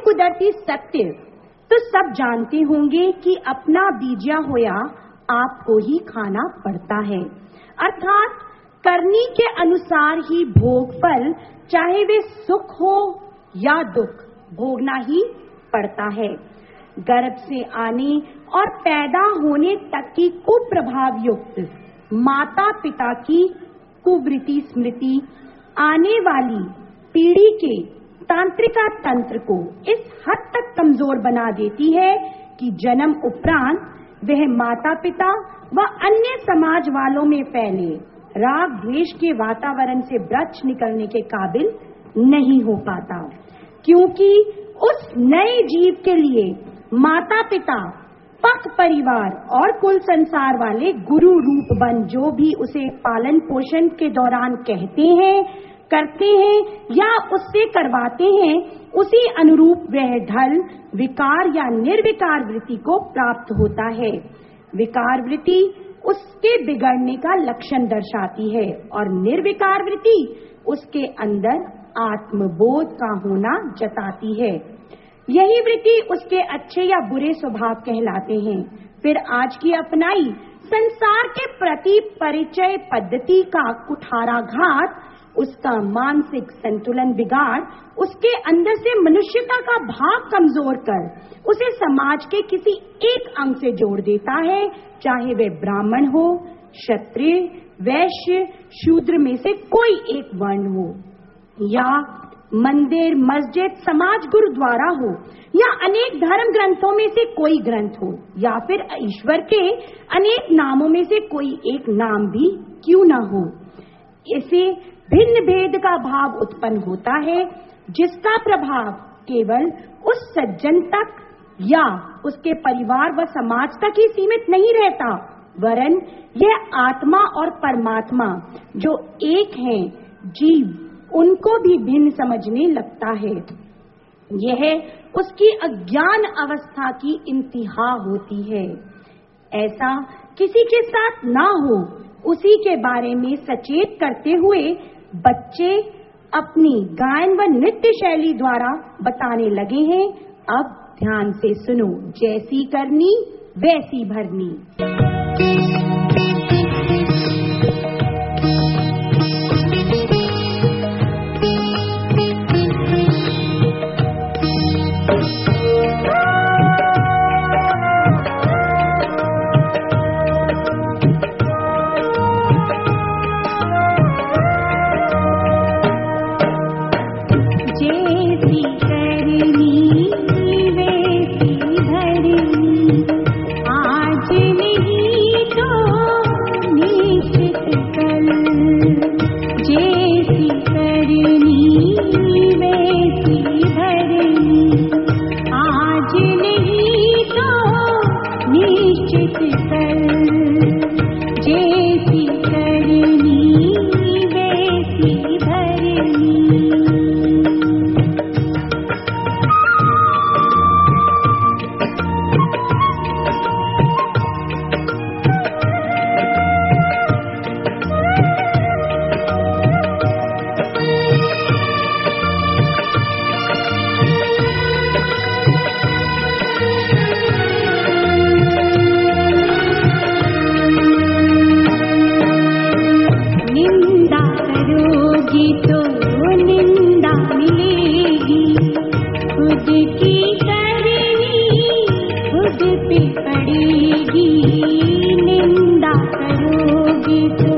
कुदरती सत्य तो सब जानते होंगे कि अपना बीजा होया आपको ही खाना पड़ता है, अर्थात करनी के अनुसार ही भोग फल, चाहे वे सुख हो या दुख, भोगना ही पड़ता है। गर्भ से आने और पैदा होने तक की कुप्रभाव युक्त माता पिता की कुवृत्ति स्मृति आने वाली पीढ़ी के तांत्रिका तंत्र को इस हद तक कमजोर बना देती है कि जन्म उपरांत वह माता पिता व अन्य समाज वालों में फैले राग द्वेष के वातावरण से बच निकलने के काबिल नहीं हो पाता, क्योंकि उस नए जीव के लिए माता पिता, पक परिवार और कुल संसार वाले गुरु रूप बन जो भी उसे पालन पोषण के दौरान कहते हैं, करते हैं या उससे करवाते हैं, उसी अनुरूप वह ढल विकार या निर्विकार वृत्ति को प्राप्त होता है। विकार वृत्ति उसके बिगड़ने का लक्षण दर्शाती है और निर्विकार वृत्ति उसके अंदर आत्मबोध का होना जताती है। यही वृत्ति उसके अच्छे या बुरे स्वभाव कहलाते हैं। फिर आज की अपनाई संसार के प्रति परिचय पद्धति का कुठाराघात, उसका मानसिक संतुलन बिगाड़, उसके अंदर से मनुष्यता का भाव कमजोर कर उसे समाज के किसी एक अंग से जोड़ देता है, चाहे वे ब्राह्मण हो, क्षत्रिय, वैश्य, शूद्र में से कोई एक वर्ण हो, या मंदिर, मस्जिद, समाज, गुरुद्वारा हो, या अनेक धर्म ग्रंथों में से कोई ग्रंथ हो, या फिर ईश्वर के अनेक नामों में से कोई एक नाम भी क्यों न हो। इसे भिन्न भेद का भाव उत्पन्न होता है, जिसका प्रभाव केवल उस सज्जन तक या उसके परिवार व समाज तक ही सीमित नहीं रहता, वरन यह आत्मा और परमात्मा जो एक हैं जीव, उनको भी भिन्न समझने लगता है। यह उसकी अज्ञान अवस्था की इंतहा होती है। ऐसा किसी के साथ ना हो, उसी के बारे में सचेत करते हुए बच्चे अपनी गायन व नृत्य शैली द्वारा बताने लगे हैं। अब ध्यान से सुनो, जैसी करनी वैसी भरनी। पड़ेगी, निंदा करोगी तो